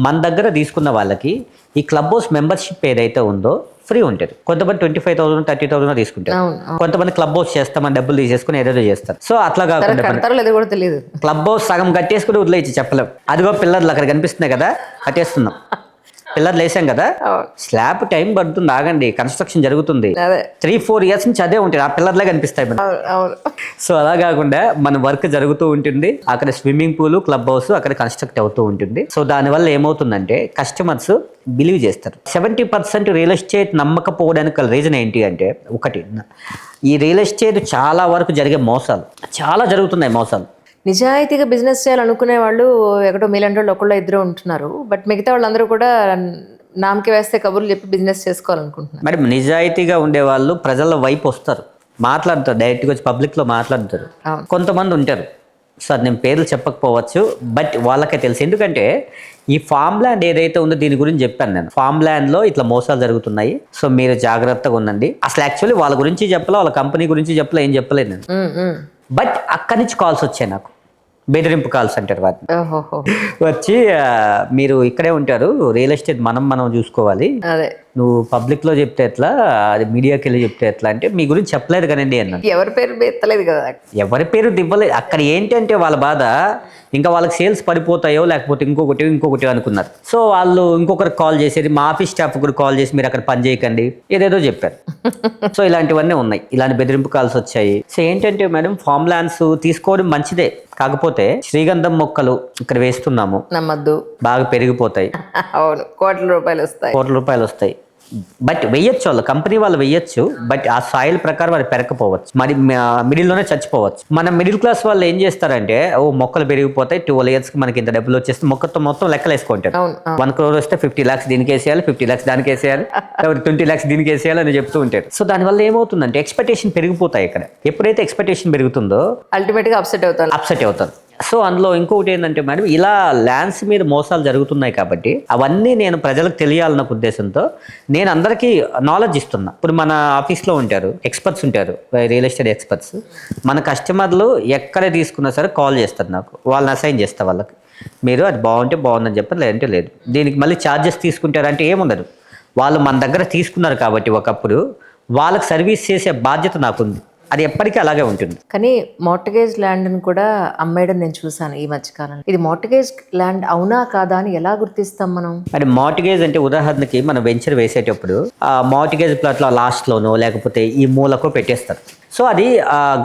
మన దగ్గర తీసుకున్న వాళ్ళకి ఈ క్లబ్ హౌస్ మెంబర్షిప్ ఏదైతే ఉందో ఫ్రీ ఉంటుంది. కొంతమంది 25,000 30,000 తీసుకుంటారు. కొంతమంది క్లబ్ హౌస్ చేస్తామని డబ్బులు తీసేసుకుని ఏదేదో చేస్తారు. సో అట్లా కాకుండా క్లబ్ హౌస్ సగం కట్టేసుకుని వదిలేసి చెప్పలేం. అదిగో పిల్లర్లు అక్కడ కనిపిస్తున్నాయి కదా, కట్టేస్తున్నాం. పిల్లర్లు వేసాం కదా, స్లాబ్ టైం పడుతుంది, ఆగండి, కన్స్ట్రక్షన్ జరుగుతుంది. 3-4 years నుంచి అదే ఉంటుంది, ఆ పిల్లర్లే కనిపిస్తాయి. సో అలా కాకుండా మన వర్క్ జరుగుతూ ఉంటుంది. అక్కడ స్విమ్మింగ్ పూల్, క్లబ్ హౌస్ అక్కడ కన్స్ట్రక్ట్ అవుతూ ఉంటుంది. సో దానివల్ల ఏమవుతుందంటే కస్టమర్స్ బిలీవ్ చేస్తారు. 70% రియల్ ఎస్టేట్ నమ్మకపోవడానికి రీజన్ ఏంటి అంటే, ఒకటి, ఈ రియల్ ఎస్టేట్ చాలా వరకు జరిగే మోసాలు, చాలా జరుగుతున్నాయి మోసాలు. నిజాయితీగా బిజినెస్ చేయాలనుకునే వాళ్ళు ఎక్కడో మీలాంటి వాళ్ళు ఒకళ్ళు ఇద్దరు ఉంటున్నారు. బట్ మిగతా వాళ్ళందరూ కూడా నామకి వేస్తే కబుర్లు చెప్పి బిజినెస్ చేసుకోవాలనుకుంటున్నారు. మేడం, నిజాయితీగా ఉండే వాళ్ళు ప్రజల వైపు వస్తారు, మాట్లాడతారు, డైరెక్ట్గా వచ్చి పబ్లిక్లో మాట్లాడతారు. కొంతమంది ఉంటారు, సార్ నేను పేర్లు చెప్పకపోవచ్చు, బట్ వాళ్ళకే తెలుసు. ఎందుకంటే ఈ ఫామ్ ల్యాండ్ ఏదైతే ఉందో దీని గురించి చెప్పాను నేను. ఫామ్ ల్యాండ్లో ఇట్లా మోసాలు జరుగుతున్నాయి, సో మీరు జాగ్రత్తగా ఉండండి. అసలు యాక్చువల్లీ వాళ్ళ గురించి చెప్పలే, వాళ్ళ కంపెనీ గురించి చెప్పలే, ఏం చెప్పలేదు నేను. బట్ అక్కడి నుంచి కాల్స్ వచ్చాయి నాకు, బెదిరింపు కాల్స్ అంటారు వాటిని. వచ్చి మీరు ఇక్కడే ఉంటారు, రియల్ ఎస్టేట్ మనం చూసుకోవాలి, నువ్వు పబ్లిక్ లో చెప్తే ఎట్లా, అది మీడియాకి వెళ్ళి చెప్తే ఎట్లా అంటే, మీ గురించి చెప్పలేదు కదండి అన్నాను. ఎవరి పేరు ఎత్తలేదు కదా, ఎవరి పేరు ఇవ్వలేదు. అక్కడ ఏంటంటే వాళ్ళ బాధ, ఇంకా వాళ్ళకి సేల్స్ పడిపోతాయో లేకపోతే ఇంకొకటి అనుకున్నారు. సో వాళ్ళు ఇంకొకరికి కాల్ చేసేది, మా ఆఫీస్ స్టాఫ్ కూడా కాల్ చేసి మీరు అక్కడ పని చేయకండి ఏదేదో చెప్పారు. సో ఇలాంటివన్నీ ఉన్నాయి, ఇలాంటి బెదిరింపు కాల్స్ వచ్చాయి. సో ఏంటంటే మేడం, ఫామ్ ల్యాండ్స్ తీసుకోవడం మంచిదే, కాకపోతే శ్రీగంధం మొక్కలు ఇక్కడ వేస్తున్నాము, నమ్మద్దు, బాగా పెరిగిపోతాయి. అవును, కోట్ల రూపాయలు వస్తాయి. బట్ వెయ్యొచ్చు, వాళ్ళు కంపెనీ వాళ్ళు వెయ్యొచ్చు, బట్ ఆ సాయిల్ ప్రకారం అది పెరగకపోవచ్చు, మరి మిడిల్లోనే చచ్చిపోవచ్చు. మన మిడిల్ క్లాస్ వాళ్ళు ఏం చేస్తారంటే, మొక్కలు పెరిగిపోతాయి, 12 years మనకి ఇంత డబ్బులు వచ్చేస్తే మొక్కతో మొత్తం లెక్కలు వేసుకుంటారు. 1 crore వస్తే 50 lakhs దీనికి వేసేయాలి, 50 lakhs దానికి వేసేయాలి, 20 lakhs దీనికి వేసేయాలి అని చెప్తూ ఉంటారు. సో దానివల్ల ఏమవుతుందంటే ఎక్స్పెక్టేషన్ పెరిగిపోతాయి. ఇక్కడ ఎప్పుడైతే ఎక్స్పెక్టేషన్ పెరుగుతుందో అల్టిమేట్ గా అప్సెట్ అవుతారు. సో అందులో ఇంకొకటి ఏంటంటే మేడం, ఇలా ల్యాండ్స్ మీద మోసాలు జరుగుతున్నాయి కాబట్టి అవన్నీ నేను ప్రజలకు తెలియాలన్న ఉద్దేశంతో నేను అందరికీ నాలెడ్జ్ ఇస్తున్నా. ఇప్పుడు మన ఆఫీస్లో ఉంటారు, ఎక్స్పర్ట్స్ ఉంటారు, రియల్ ఎస్టేట్ ఎక్స్పర్ట్స్. మన కస్టమర్లు ఎక్కడ తీసుకున్నా సరే కాల్ చేస్తారు నాకు, వాళ్ళని అసైన్ చేస్తా వాళ్ళకి. మీరు అది బాగుంటే బాగుందని చెప్పారు, లేదంటే లేదు. దీనికి మళ్ళీ ఛార్జెస్ తీసుకుంటారంటే ఏముండదు, వాళ్ళు మన దగ్గర తీసుకున్నారు కాబట్టి ఒకప్పుడు వాళ్ళకి సర్వీస్ చేసే బాధ్యత నాకుంది, అది ఎప్పటికీ అలాగే ఉంటుంది. కానీ మార్టగేజ్ ల్యాండ్ని కూడా అమ్మేయడం నేను చూసాను ఈ మధ్యకాలంలో. ఇది మార్టగేజ్ ల్యాండ్ అవునా కాదా అని ఎలా గుర్తిస్తాం మనం? మరి మార్టగేజ్ అంటే ఉదాహరణకి మనం వెంచర్ వేసేటప్పుడు ఆ మార్టగేజ్ ప్లాట్లో లాస్ట్లోనో లేకపోతే ఈ మూలకో పెట్టేస్తారు. సో అది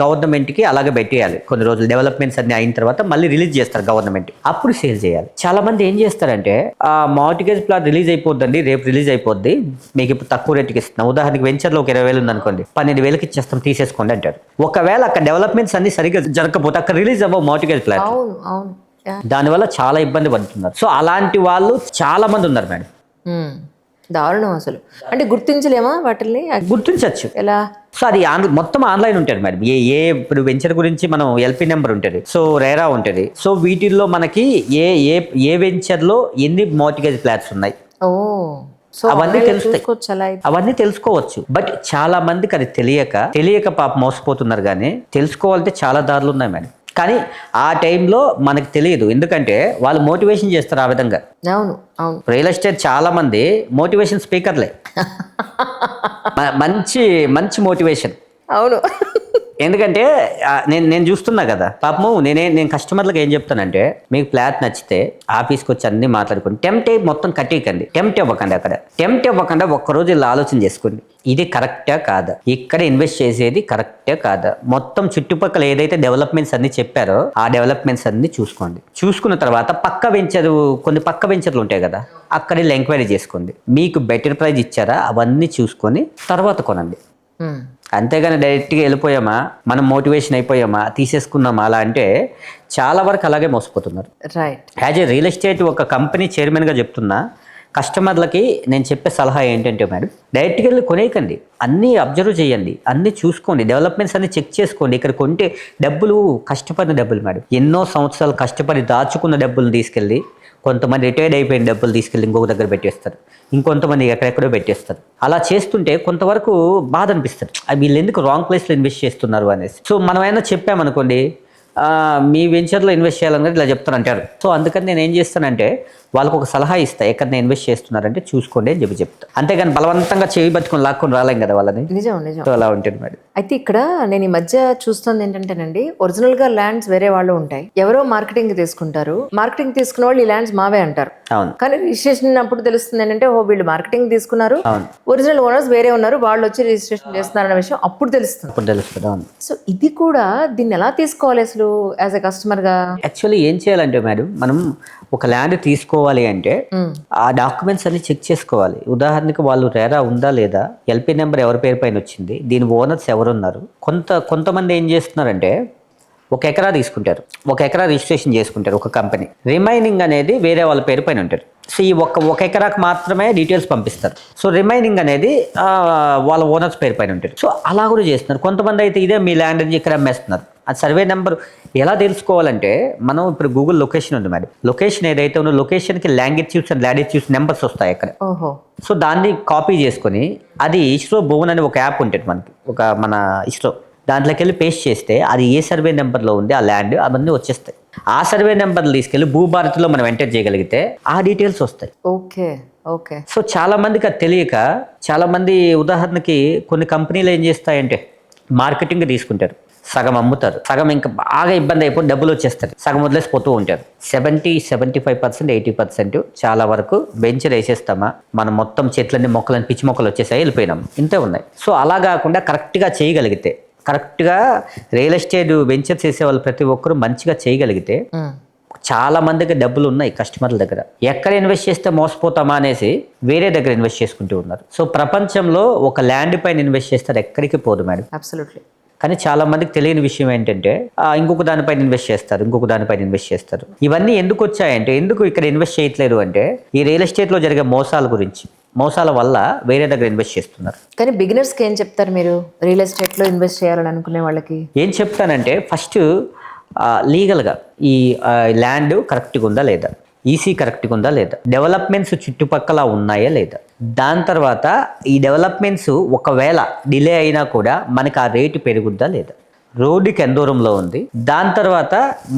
గవర్నమెంట్కి అలాగే పెట్టేయాలి. కొన్ని రోజులు డెవలప్మెంట్స్ అన్ని అయిన తర్వాత మళ్ళీ రిలీజ్ చేస్తారు గవర్నమెంట్, అప్పుడు సేల్ చేయాలి. చాలా మంది ఏం చేస్తారంటే, మార్టిగేజ్ ప్లాట్ రిలీజ్ అయిపోద్దండి, రేపు రిలీజ్ అయిపోద్ది, మీకు ఇప్పుడు తక్కువ రేటుకి ఇస్తున్నాం. ఉదాహరణకి వెంచర్లో ఒక 20,000 ఉందనుకోండి, 12,000కి ఇచ్చేస్తాం, తీసేసుకోండి అంటారు. ఒకవేళ అక్కడ డెవలప్మెంట్స్ అన్ని సరిగ్గా జరగకపోతే అక్కడ రిలీజ్ అవ్వవు మార్టిగేజ్ ప్లాట్. దానివల్ల చాలా ఇబ్బంది పడుతున్నారు. సో అలాంటి వాళ్ళు చాలా మంది ఉన్నారు మేడం. దారుణం అసలు. అంటే గుర్తించలేమా వాటిని? గుర్తించవచ్చు. ఎలా? సో అది మొత్తం ఆన్లైన్ ఉంటుంది మేడం. ఇప్పుడు వెంచర్ గురించి మనం ఎల్పి నెంబర్ ఉంటుంది, సో రేరా ఉంటుంది. సో వీటిల్లో మనకి ఏ వెంచర్లో ఎన్ని మార్టిగేజ్ ప్లాట్స్ ఉన్నాయి అవన్నీ తెలుసుకోవచ్చు. బట్ చాలా మందికి అది తెలియక పాప మోసపోతున్నారు. కానీ తెలుసుకోవాలంటే చాలా దారులు ఉన్నాయి మేడం. కానీ ఆ టైంలో మనకు తెలియదు, ఎందుకంటే వాళ్ళు మోటివేషన్ చేస్తారు ఆ విధంగా. అవును. రియల్ ఎస్టేట్ చాలా మంది మోటివేషన్ స్పీకర్లే. మంచి మోటివేషన్. అవును. ఎందుకంటే నేను చూస్తున్నా కదా పాపము. నేను కస్టమర్లకు ఏం చెప్తానంటే, మీకు ఫ్లాట్ నచ్చితే ఆఫీస్కి వచ్చి అన్ని మాట్లాడుకోండి, టెంప్ట్ మొత్తం కట్టేయకండి, టెంప్ట్ ఇవ్వకుండా ఒక్కరోజు ఇలా ఆలోచన చేసుకోండి, ఇది కరెక్టా కాదా, ఇక్కడ ఇన్వెస్ట్ చేసేది కరెక్టా కాదా, మొత్తం చుట్టుపక్కల ఏదైతే డెవలప్మెంట్స్ అన్ని చెప్పారో ఆ డెవలప్మెంట్స్ అన్ని చూసుకోండి. చూసుకున్న తర్వాత కొన్ని పక్క వెంచర్లు ఉంటాయి కదా, అక్కడ ఎంక్వైరీ చేసుకోండి, మీకు బెటర్ ప్రైస్ ఇచ్చారా అవన్నీ చూసుకొని తర్వాత కొనండి. అంతేగాని డైరెక్ట్గా వెళ్ళిపోయామా, మనం మోటివేషన్ అయిపోయామా, తీసేసుకున్నామా అలా అంటే చాలా వరకు అలాగే మోసపోతున్నారు. యాజ్ ఏ రియల్ ఎస్టేట్ ఒక కంపెనీ చైర్మన్గా చెప్తున్నా, కస్టమర్లకి నేను చెప్పే సలహా ఏంటంటే మేడం, డైరెక్ట్గా వెళ్ళి కొనేయకండి, అన్నీ అబ్జర్వ్ చేయండి, అన్నీ చూసుకోండి, డెవలప్మెంట్స్ అన్ని చెక్ చేసుకోండి. ఇక్కడ కొంటే డబ్బులు కష్టపడిన డబ్బులు మేడం, ఎన్నో సంవత్సరాలు కష్టపడి దాచుకున్న డబ్బులు తీసుకెళ్ళి, కొంతమంది రిటైర్డ్ అయిపోయిన డబ్బులు తీసుకెళ్ళి ఇంకొక దగ్గర పెట్టేస్తారు, ఇంకొంతమంది ఎక్కడెక్కడో పెట్టేస్తారు. అలా చేస్తుంటే కొంతవరకు బాధ అనిపిస్తుంది, వీళ్ళు ఎందుకు రాంగ్ ప్లేస్లో ఇన్వెస్ట్ చేస్తున్నారు అనేసి. సో మనం ఏమైనా చెప్పామనుకోండి, మీ వెంచర్లో ఇన్వెస్ట్ చేయాలని ఇలా చెప్తాను అంటారు. సో అందుకని నేను ఏం చేస్తానంటే వాళ్ళకు ఒక సలహా ఇస్తా, ఎక్కడ ఇన్వెస్ట్ చేస్తున్నారంటే చూసుకోండి అని చెప్తా. అంతేగాని బలవంతంగా చేయి పట్టుకొని లాక్కొని రాలేం కదా వాళ్ళని. నిజం నిజం. సో అలా ఉంటుంది మేడం. అయితే ఇక్కడ నేను ఈ మధ్య చూస్తుంది ఏంటంటేనండి, ఒరిజినల్ గా ల్యాండ్స్ వేరే వాళ్ళు ఉంటాయి, ఎవరో మార్కెటింగ్ తీసుకుంటారు, మార్కెటింగ్ తీసుకున్న వాళ్ళు ఈ ల్యాండ్స్ మావే అంటారు. అవును. కానీ రిజిస్ట్రేషన్ అప్పుడు తెలుస్తుంది ఏంటంటే ఓ వీళ్ళు మార్కెటింగ్ తీసుకున్నారు, అవును. ఒరిజినల్ ఓనర్స్ వేరే ఉన్నారు, వాళ్ళు వచ్చి రిజిస్ట్రేషన్ చేస్తున్నారన్న విషయం అప్పుడు తెలుస్తుంది. అప్పుడు తెలుస్తుంది. అవును. సో ఇది కూడా దీన్ని ఎలా తీసుకోవాలి అసలు యాజ్ ఎ కస్టమర్ గా? యాక్చువల్లీ ఏం చేయాలంటే మేడం, మనం ఒక ల్యాండ్ తీసుకోవాలి అంటే ఆ డాక్యుమెంట్స్ అన్ని చెక్ చేసుకోవాలి. ఉదాహరణకి వాళ్ళు రేరా ఉందా లేదా, ఎల్పీ నెంబర్ ఎవరి పేరు పైన వచ్చింది, దీని ఓనర్స్ ఎవరున్నారు. కొంతమంది ఏం చేస్తున్నారంటే 1 ఎకరా తీసుకుంటారు, 1 ఎకరా రిజిస్ట్రేషన్ చేసుకుంటారు ఒక కంపెనీ, రిమైనింగ్ అనేది వేరే వాళ్ళ పేరు పైన ఉంటారు. సో ఈ ఒక ఎకరాకు మాత్రమే డీటెయిల్స్ పంపిస్తారు. సో రిమైనింగ్ అనేది వాళ్ళ ఓనర్స్ పేరు పైన ఉంటారు. సో అలా కూడా చేస్తున్నారు. కొంతమంది అయితే ఇదే మీ ల్యాండ్ అని ఇక్కడ అమ్మేస్తున్నారు. ఆ సర్వే నెంబర్ ఎలా తెలుసుకోవాలంటే, మనం ఇప్పుడు గూగుల్ లొకేషన్ ఉంది మేడం, లొకేషన్ ఏదైతే ఉందో లొకేషన్కి లాంగిట్యూడ్స్ అండ్ లాటిట్యూడ్స్ నెంబర్స్ వస్తాయి అక్కడ. ఓహో. సో దాన్ని కాపీ చేసుకొని, అది ఇస్రో భువన్ అని ఒక యాప్ ఉంటుంది మనకి, మన ఇస్రో దాంట్లోకి వెళ్ళి పేస్ట్ చేస్తే అది ఏ సర్వే నెంబర్లో ఉంది ఆ ల్యాండ్ అవన్నీ వచ్చేస్తాయి. ఆ సర్వే నెంబర్లు తీసుకెళ్ళి భూభారతిలో మనం ఎంటర్ చేయగలిగితే ఆ డీటెయిల్స్ వస్తాయి. Okay okay. సో చాలా మందికి అది తెలియక, చాలా మంది ఉదాహరణకి కొన్ని కంపెనీలు ఏం చేస్తాయంటే మార్కెటింగ్ తీసుకుంటారు, సగం అమ్ముతారు, సగం ఇంకా బాగా ఇబ్బంది అయిపోయి డబ్బులు వచ్చేస్తారు, సగం వదిలేసిపోతూ ఉంటారు. 75% 80% చాలా వరకు వెంచర్ వేసేస్తామా, మనం మొత్తం చెట్లన్నీ మొక్కలని పిచ్చి మొక్కలు వచ్చేసాయి, వెళ్ళిపోయినాం, ఇంతే ఉన్నాయి. సో అలా కాకుండా కరెక్ట్గా చేయగలిగితే, కరెక్ట్గా రియల్ ఎస్టేట్ వెంచర్స్ చేసే వాళ్ళు ప్రతి ఒక్కరు మంచిగా చేయగలిగితే చాలా మందికి డబ్బులు ఉన్నాయి కస్టమర్ల దగ్గర. ఎక్కడ ఇన్వెస్ట్ చేస్తే మోసపోతామా అనేసి వేరే దగ్గర ఇన్వెస్ట్ చేసుకుంటూ ఉన్నారు. సో ప్రపంచంలో ఒక ల్యాండ్ పైన ఇన్వెస్ట్ చేస్తారు, ఎక్కడికి పోదు మేడం. అబ్సల్యూట్లీ. కానీ చాలా మందికి తెలియని విషయం ఏంటంటే ఇంకొక దానిపైన ఇన్వెస్ట్ చేస్తారు, ఇంకొక దానిపైన ఇన్వెస్ట్ చేస్తారు. ఇవన్నీ ఎందుకు వచ్చాయంటే, ఎందుకు ఇక్కడ ఇన్వెస్ట్ చేయట్లేదు అంటే ఈ రియల్ ఎస్టేట్లో జరిగే మోసాల గురించి, మోసాల వల్ల వేరే దగ్గర ఇన్వెస్ట్ చేస్తున్నారు. కానీ బిగినర్స్కి ఏం చెప్తారు మీరు రియల్ ఎస్టేట్లో ఇన్వెస్ట్ చేయాలని అనుకునే వాళ్ళకి? ఏం చెప్తానంటే, ఫస్ట్ లీగల్గా ఈ ల్యాండ్ కరెక్ట్గా ఉందా లేదా, ఈసీ కరెక్ట్గా ఉందా లేదా, డెవలప్మెంట్స్ చుట్టుపక్కల ఉన్నాయా లేదా, దాని తర్వాత ఈ డెవలప్మెంట్స్ ఒకవేళ డిలే అయినా కూడా మనకి ఆ రేటు పెరుగుద్దా లేదా, రోడ్డుకి ఎంత దూరంలో ఉంది, దాని తర్వాత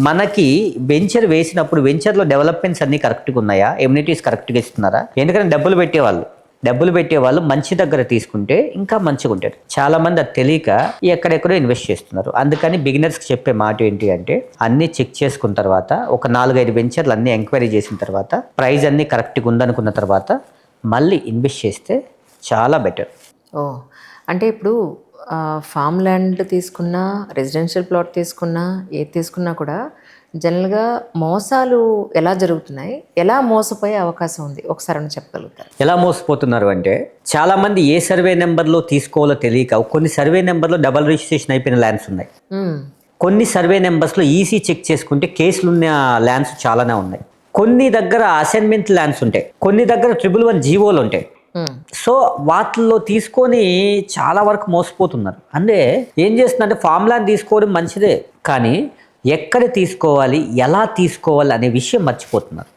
మనకి వెంచర్ వేసినప్పుడు వెంచర్లో డెవలప్మెంట్స్ అన్నీ కరెక్ట్గా ఉన్నాయా, ఎమ్యూనిటీస్ కరెక్ట్గా ఇస్తున్నారా. ఎందుకంటే డబ్బులు పెట్టేవాళ్ళు మంచి దగ్గర తీసుకుంటే ఇంకా మంచిగా ఉంటారు. చాలా మంది అది తెలియక ఎక్కడెక్కడో ఇన్వెస్ట్ చేస్తున్నారు. అందుకని బిగినర్స్కి చెప్పే మాట ఏంటి అంటే, అన్నీ చెక్ చేసుకున్న తర్వాత, ఒక 4-5 వెంచర్లు అన్నీ ఎంక్వైరీ చేసిన తర్వాత, ప్రైస్ అన్నీ కరెక్ట్గా ఉందనుకున్న తర్వాత మళ్ళీ ఇన్వెస్ట్ చేస్తే చాలా బెటర్. ఓ, అంటే ఇప్పుడు ఫామ్ ల్యాండ్ తీసుకున్నా, రెసిడెన్షియల్ ప్లాట్ తీసుకున్నా, ఏది తీసుకున్నా కూడా జనరల్గా మోసాలు ఎలా జరుగుతున్నాయి, ఎలా మోసపోయే అవకాశం ఉంది, ఒకసారి అని చెప్పగలుగుతారు? ఎలా మోసపోతున్నారు అంటే, చాలా మంది ఏ సర్వే నెంబర్లో తీసుకోవాలో తెలియక కొన్ని సర్వే నెంబర్లో డబల్ రిజిస్ట్రేషన్ అయిపోయిన ల్యాండ్స్ ఉన్నాయి. కొన్ని సర్వే నెంబర్స్లో ఈసీ చెక్ చేసుకుంటే కేసులు ఉన్న ల్యాండ్స్ చాలానే ఉన్నాయి. కొన్ని దగ్గర అసైన్మెంట్ ల్యాండ్స్ ఉంటాయి, కొన్ని దగ్గర 111 జీవోలు ఉంటాయి. సో వాటిల్లో తీసుకొని చాలా వరకు మోసపోతున్నారు. అంటే ఏం చేస్తుందంటే, ఫామ్ ల్యాండ్ తీసుకోవడం మంచిదే, కానీ ఎక్కడ తీసుకోవాలి, ఎలా తీసుకోవాలి అనే విషయం మర్చిపోతున్నారు.